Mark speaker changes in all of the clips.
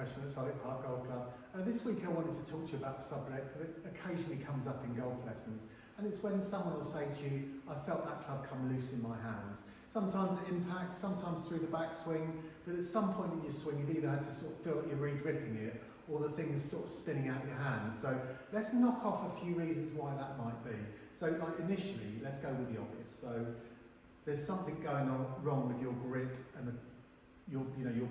Speaker 1: Fresh at Southwick Park Golf Club. This week I wanted to talk to you about a subject that occasionally comes up in golf lessons, and it's when someone will say to you, I felt that club come loose in my hands. Sometimes at impact, sometimes through the backswing, but at some point in your swing you've either had to sort of feel like you're re-gripping it or the thing is sort of spinning out your hands. So let's knock off a few reasons why that might be. So like initially, let's go with the obvious. So there's something going on wrong with your grip and your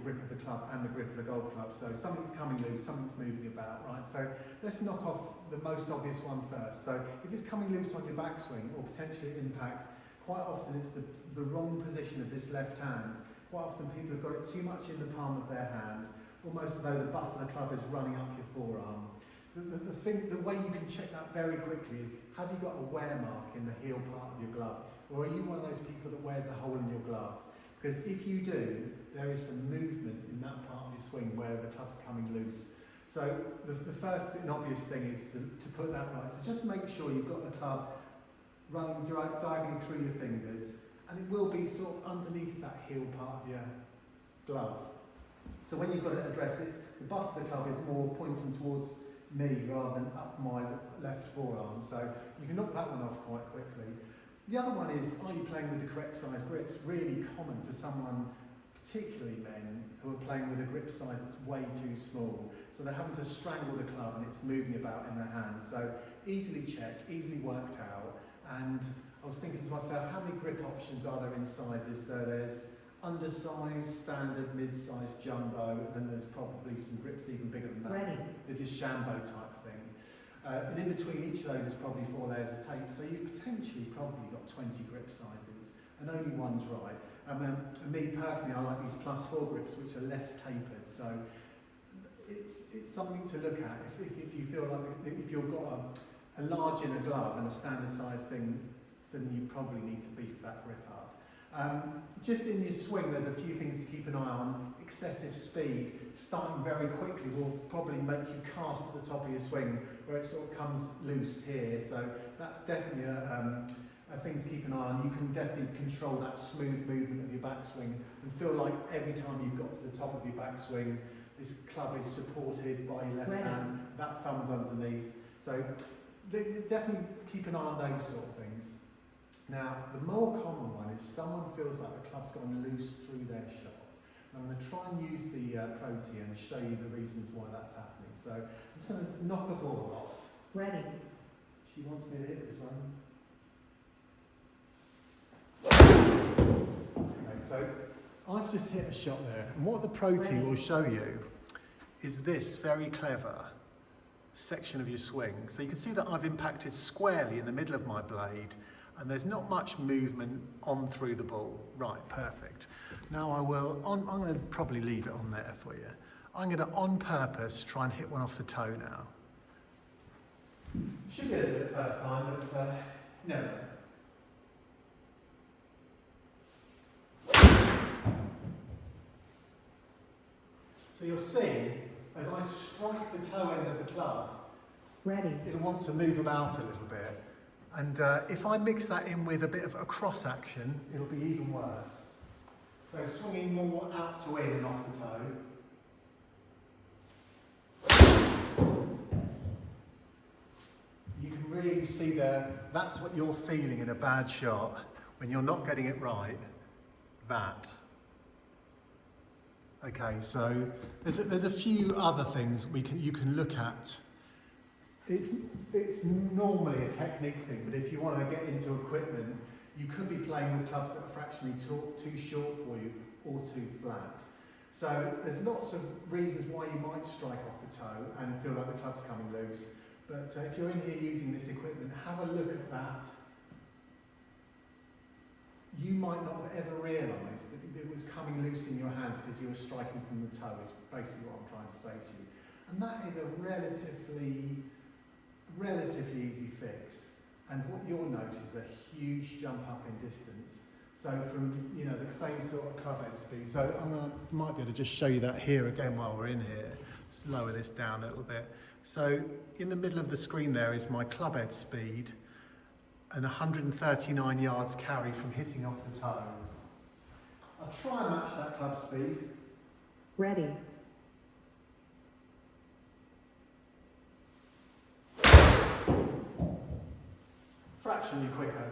Speaker 1: grip of the club and the grip of the golf club. So something's coming loose, something's moving about, right? So let's knock off the most obvious one first. So if it's coming loose on your backswing or potentially impact, quite often it's the wrong position of this left hand. Quite often people have got it too much in the palm of their hand, almost as though the butt of the club is running up your forearm. The way you can check that very quickly is, have you got a wear mark in the heel part of your glove? Or are you one of those people that wears a hole in your glove? Because if you do, there is some movement in that part of your swing where the club's coming loose. So the first and obvious thing is to put that right. So just make sure you've got the club running diagonally through your fingers, and it will be sort of underneath that heel part of your glove. So when you've got it addressed, the butt of the club is more pointing towards me rather than up my left forearm. So you can knock that one off quite quickly. The other one is, are you playing with the correct size grips? Really common for someone, particularly men, who are playing with a grip size that's way too small. So they're having to strangle the club and it's moving about in their hands. So easily checked, easily worked out. And I was thinking to myself, how many grip options are there in sizes? So there's undersized, standard, mid-sized, jumbo, and then there's probably some grips even bigger than that.
Speaker 2: Ready.
Speaker 1: The DeChambeau type thing. And in between each of those is probably 4 layers of tape, so you've potentially probably got 20 grip sizes, and only one's right. And me personally, I like these +4 grips, which are less tapered, so it's something to look at. If you feel like, if you've got a large inner glove and a standard size thing, then you probably need to beef that grip up. Just in your swing, there's a few things to keep an eye on. Excessive speed, starting very quickly, will probably make you cast at the top of your swing, where it sort of comes loose here. So that's definitely a thing to keep an eye on. You can definitely control that smooth movement of your backswing and feel like every time you've got to the top of your backswing, this club is supported by your left hand, that thumb's underneath. So definitely keep an eye on those sort of things. Now, the more common one is someone feels like the club's gone loose through their shot. And I'm going to try and use the Pro Tee and show you the reasons why that's happening. So I'm just going to knock a ball off.
Speaker 2: Ready.
Speaker 1: She wants me to hit this one. Okay, so I've just hit a shot there. And what the Pro Tee will show you is this very clever section of your swing. So you can see that I've impacted squarely in the middle of my blade, and there's not much movement on through the ball. Right, perfect. Now I'm going to probably leave it on there for you. I'm going to, on purpose, try and hit one off the toe now. Should get it the first time, but no. So you'll see, as I strike the toe end of the club,
Speaker 2: Ready.
Speaker 1: it'll want to move about a little bit. And if I mix that in with a bit of a cross action, it'll be even worse. So swinging more out to in and off the toe. You can really see there, that's what you're feeling in a bad shot when you're not getting it right. That. Okay, so there's a few other things you can look at. It's normally a technique thing, but if you want to get into equipment, you could be playing with clubs that are fractionally too short for you or too flat. So there's lots of reasons why you might strike off the toe and feel like the club's coming loose. But if you're in here using this equipment, have a look at that. You might not have ever realised that it was coming loose in your hands because you were striking from the toe, is basically what I'm trying to say to you. And that is a relatively easy fix, and what you'll notice is a huge jump up in distance. So from the same sort of club head speed. So I might be able to just show you that here again while we're in here. Let's lower this down a little bit. So in the middle of the screen there is my club head speed and 139 yards carry from hitting off the toe. I'll try and match that club speed.
Speaker 2: Ready.
Speaker 1: fractionally quicker.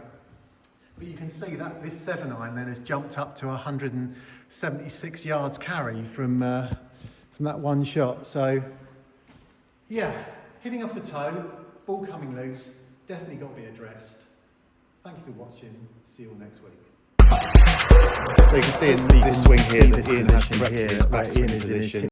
Speaker 1: But you can see that this 7-iron then has jumped up to 176 yards carry from that one shot. So yeah, hitting off the toe, ball coming loose, definitely got to be addressed. Thank you for watching. See you all next week.
Speaker 2: So you can see in this swing here that Ian has corrected his backswing position.